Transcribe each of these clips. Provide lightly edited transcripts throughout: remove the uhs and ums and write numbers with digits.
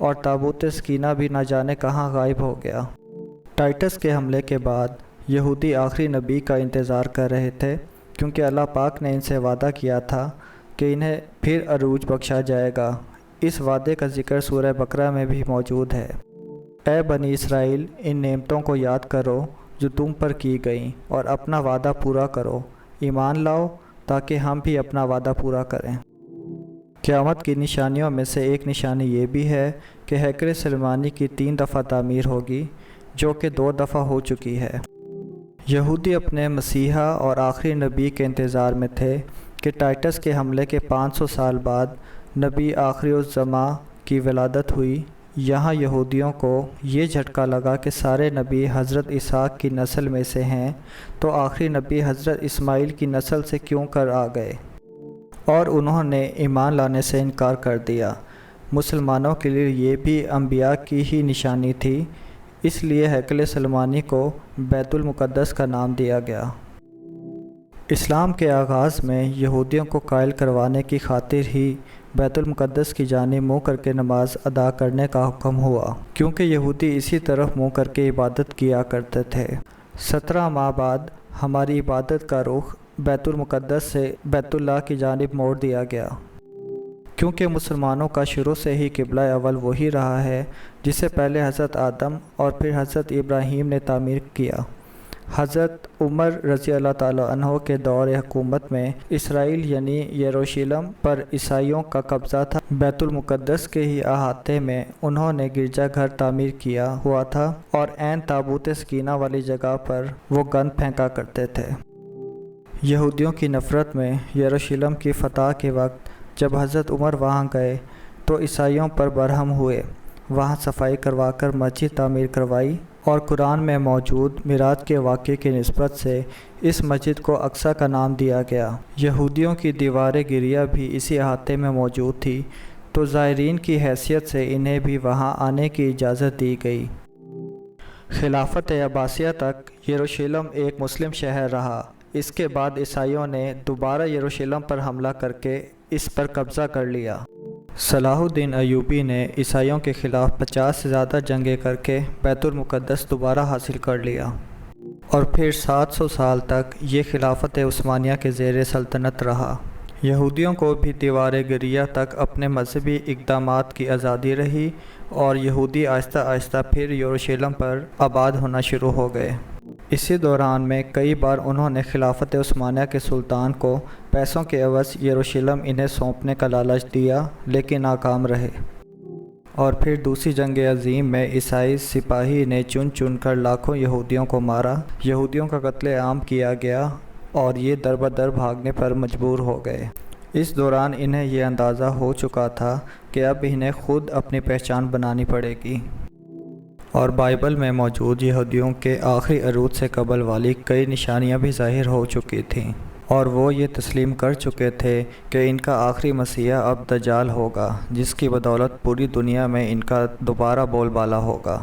اور تابوت سکینہ بھی نہ جانے کہاں غائب ہو گیا۔ ٹائٹس کے حملے کے بعد یہودی آخری نبی کا انتظار کر رہے تھے، کیونکہ اللہ پاک نے ان سے وعدہ کیا تھا کہ انہیں پھر عروج بخشا جائے گا۔ اس وعدے کا ذکر سورہ بقرہ میں بھی موجود ہے۔ اے بنی اسرائیل، ان نعمتوں کو یاد کرو جو تم پر کی گئیں، اور اپنا وعدہ پورا کرو، ایمان لاؤ تاکہ ہم بھی اپنا وعدہ پورا کریں۔ قیامت کی نشانیوں میں سے ایک نشانی یہ بھی ہے کہ ہیکل سلیمانی کی 3 دفعہ تعمیر ہوگی، جو کہ 2 دفعہ ہو چکی ہے۔ یہودی اپنے مسیحا اور آخری نبی کے انتظار میں تھے کہ ٹائٹس کے حملے کے 500 سال بعد نبی آخری الزماں کی ولادت ہوئی۔ یہاں یہودیوں کو یہ جھٹکا لگا کہ سارے نبی حضرت اسحاق کی نسل میں سے ہیں، تو آخری نبی حضرت اسماعیل کی نسل سے کیوں کر آ گئے، اور انہوں نے ایمان لانے سے انکار کر دیا۔ مسلمانوں کے لیے یہ بھی انبیاء کی ہی نشانی تھی، اس لیے ہیکل سلیمانی کو بیت المقدس کا نام دیا گیا۔ اسلام کے آغاز میں یہودیوں کو قائل کروانے کی خاطر ہی بیت المقدس کی جانب منہ کر کے نماز ادا کرنے کا حکم ہوا، کیونکہ یہودی اسی طرف منہ کر کے عبادت کیا کرتے تھے۔ 17 ماہ بعد ہماری عبادت کا رخ بیت المقدس سے بیت اللہ کی جانب موڑ دیا گیا، کیونکہ مسلمانوں کا شروع سے ہی قبلہ اول وہی رہا ہے جسے پہلے حضرت آدم اور پھر حضرت ابراہیم نے تعمیر کیا۔ حضرت عمر رضی اللہ تعالیٰ عنہ کے دور حکومت میں اسرائیل یعنی یروشلم پر عیسائیوں کا قبضہ تھا۔ بیت المقدس کے ہی احاطے میں انہوں نے گرجا گھر تعمیر کیا ہوا تھا، اور عین تابوت سکینہ والی جگہ پر وہ گند پھینکا کرتے تھے۔ یہودیوں کی نفرت میں یروشلم کی فتح کے وقت جب حضرت عمر وہاں گئے تو عیسائیوں پر برہم ہوئے، وہاں صفائی کروا کر مسجد تعمیر کروائی، اور قرآن میں موجود معراج کے واقعے کی نسبت سے اس مسجد کو اقصیٰ کا نام دیا گیا۔ یہودیوں کی دیوار گریہ بھی اسی احاطے میں موجود تھی، تو زائرین کی حیثیت سے انہیں بھی وہاں آنے کی اجازت دی گئی۔ خلافت عباسیہ تک یروشلم ایک مسلم شہر رہا۔ اس کے بعد عیسائیوں نے دوبارہ یروشلم پر حملہ کر کے اس پر قبضہ کر لیا۔ صلاح الدین ایوبی نے عیسائیوں کے خلاف 50 سے زیادہ جنگیں کر کے بیت المقدس دوبارہ حاصل کر لیا، اور پھر 700 سال تک یہ خلافت عثمانیہ کے زیر سلطنت رہا۔ یہودیوں کو بھی دیوار گریہ تک اپنے مذہبی اقدامات کی آزادی رہی، اور یہودی آہستہ آہستہ پھر یروشلم پر آباد ہونا شروع ہو گئے۔ اسی دوران میں کئی بار انہوں نے خلافت عثمانیہ کے سلطان کو پیسوں کے عوض یروشلم انہیں سونپنے کا لالچ دیا، لیکن ناکام رہے۔ اور پھر دوسری جنگ عظیم میں عیسائی سپاہی نے چن چن کر لاکھوں یہودیوں کو مارا، یہودیوں کا قتل عام کیا گیا، اور یہ در بدر بھاگنے پر مجبور ہو گئے۔ اس دوران انہیں یہ اندازہ ہو چکا تھا کہ اب انہیں خود اپنی پہچان بنانی پڑے گی، اور بائبل میں موجود یہودیوں کے آخری عروج سے قبل والی کئی نشانیاں بھی ظاہر ہو چکی تھیں، اور وہ یہ تسلیم کر چکے تھے کہ ان کا آخری مسیحا اب دجال ہوگا، جس کی بدولت پوری دنیا میں ان کا دوبارہ بول بالا ہوگا۔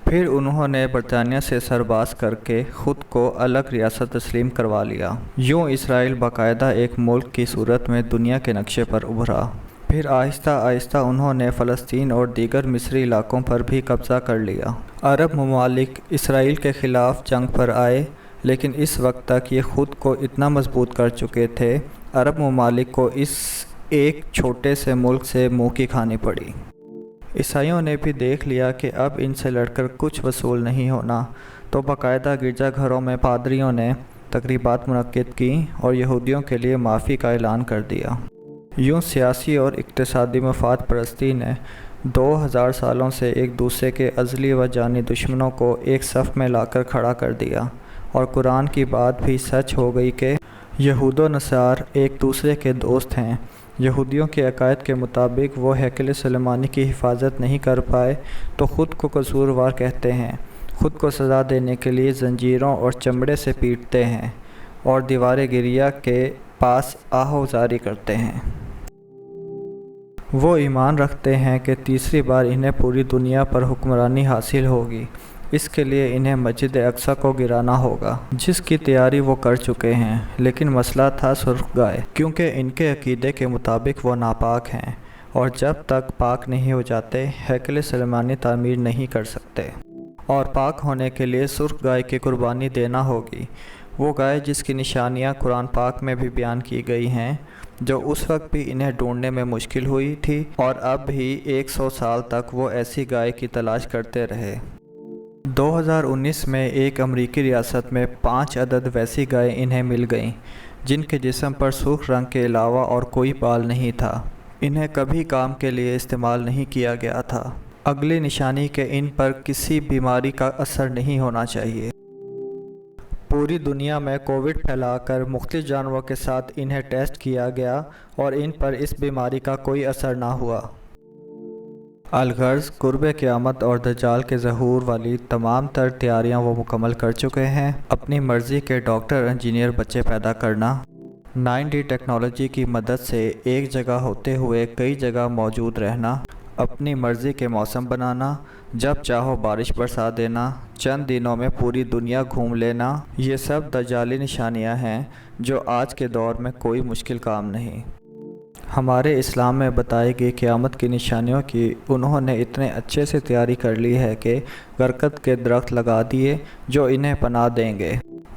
پھر انہوں نے برطانیہ سے سرباز کر کے خود کو الگ ریاست تسلیم کروا لیا۔ یوں اسرائیل باقاعدہ ایک ملک کی صورت میں دنیا کے نقشے پر ابھرا۔ پھر آہستہ آہستہ انہوں نے فلسطین اور دیگر مصری علاقوں پر بھی قبضہ کر لیا۔ عرب ممالک اسرائیل کے خلاف جنگ پر آئے، لیکن اس وقت تک یہ خود کو اتنا مضبوط کر چکے تھے، عرب ممالک کو اس ایک چھوٹے سے ملک سے منہ کی کھانی پڑی۔ عیسائیوں نے بھی دیکھ لیا کہ اب ان سے لڑ کر کچھ وصول نہیں ہونا، تو باقاعدہ گرجا گھروں میں پادریوں نے تقریبات منعقد کی اور یہودیوں کے لیے معافی کا اعلان کر دیا۔ یوں سیاسی اور اقتصادی مفاد پرستی نے 2000 سالوں سے ایک دوسرے کے ازلی و جانی دشمنوں کو ایک صف میں لا کر کھڑا کر دیا، اور قرآن کی بات بھی سچ ہو گئی کہ یہود و نصار ایک دوسرے کے دوست ہیں۔ یہودیوں کے عقائد کے مطابق وہ ہیکل سلیمانی کی حفاظت نہیں کر پائے تو خود کو قصوروار کہتے ہیں، خود کو سزا دینے کے لیے زنجیروں اور چمڑے سے پیٹتے ہیں، اور دیوار گریہ کے پاس آہو زاری کرتے ہیں۔ وہ ایمان رکھتے ہیں کہ تیسری بار انہیں پوری دنیا پر حکمرانی حاصل ہوگی، اس کے لیے انہیں مسجد اقصیٰ کو گرانا ہوگا، جس کی تیاری وہ کر چکے ہیں، لیکن مسئلہ تھا سرخ گائے، کیونکہ ان کے عقیدے کے مطابق وہ ناپاک ہیں، اور جب تک پاک نہیں ہو جاتے ہیکل سلیمانی تعمیر نہیں کر سکتے۔ اور پاک ہونے کے لیے سرخ گائے کی قربانی دینا ہوگی، وہ گائے جس کی نشانیاں قرآن پاک میں بھی بیان کی گئی ہیں، جو اس وقت بھی انہیں ڈھونڈنے میں مشکل ہوئی تھی اور اب بھی 100 سال تک وہ ایسی گائے کی تلاش کرتے رہے۔ 2019 میں ایک امریکی ریاست میں 5 عدد ویسی گائیں انہیں مل گئیں جن کے جسم پر سرخ رنگ کے علاوہ اور کوئی بال نہیں تھا۔ انہیں کبھی کام کے لیے استعمال نہیں کیا گیا تھا۔ اگلی نشانی کہ ان پر کسی بیماری کا اثر نہیں ہونا چاہیے۔ پوری دنیا میں کووڈ پھیلا کر مختلف جانوروں کے ساتھ انہیں ٹیسٹ کیا گیا اور ان پر اس بیماری کا کوئی اثر نہ ہوا۔ الغرض قرب قیامت اور دجال کے ظہور والی تمام تر تیاریاں وہ مکمل کر چکے ہیں۔ اپنی مرضی کے ڈاکٹر انجینئر بچے پیدا کرنا، 9D ٹیکنالوجی کی مدد سے ایک جگہ ہوتے ہوئے کئی جگہ موجود رہنا، اپنی مرضی کے موسم بنانا، جب چاہو بارش برسا دینا، چند دنوں میں پوری دنیا گھوم لینا، یہ سب دجالی نشانیاں ہیں جو آج کے دور میں کوئی مشکل کام نہیں۔ ہمارے اسلام میں بتائی گئی قیامت کی نشانیوں کی انہوں نے اتنے اچھے سے تیاری کر لی ہے کہ برکت کے درخت لگا دیے جو انہیں پناہ دیں گے۔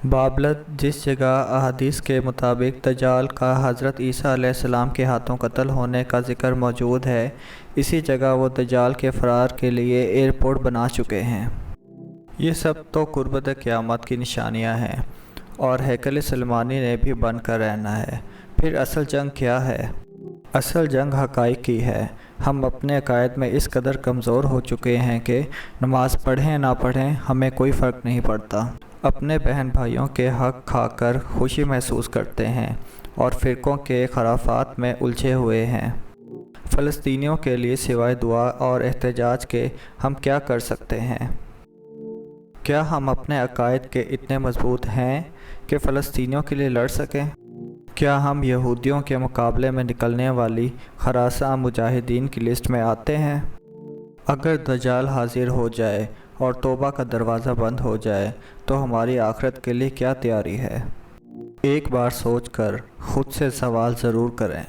بابلت جس جگہ احادیث کے مطابق دجال کا حضرت عیسیٰ علیہ السلام کے ہاتھوں قتل ہونے کا ذکر موجود ہے، اسی جگہ وہ دجال کے فرار کے لیے ایئرپورٹ بنا چکے ہیں۔ یہ سب تو قربت قیامت کی نشانیاں ہیں اور ہیکل سلیمانی نے بھی بن کر رہنا ہے۔ پھر اصل جنگ کیا ہے؟ اصل جنگ حقائق کی ہے۔ ہم اپنے عقائد میں اس قدر کمزور ہو چکے ہیں کہ نماز پڑھیں نہ پڑھیں ہمیں کوئی فرق نہیں پڑتا، اپنے بہن بھائیوں کے حق کھا کر خوشی محسوس کرتے ہیں اور فرقوں کے خرافات میں الجھے ہوئے ہیں۔ فلسطینیوں کے لیے سوائے دعا اور احتجاج کے ہم کیا کر سکتے ہیں؟ کیا ہم اپنے عقائد کے اتنے مضبوط ہیں کہ فلسطینیوں کے لیے لڑ سکیں؟ کیا ہم یہودیوں کے مقابلے میں نکلنے والی ہراساں مجاہدین کی لسٹ میں آتے ہیں؟ اگر دجال حاضر ہو جائے اور توبہ کا دروازہ بند ہو جائے تو ہماری آخرت کے لیے کیا تیاری ہے؟ ایک بار سوچ کر خود سے سوال ضرور کریں۔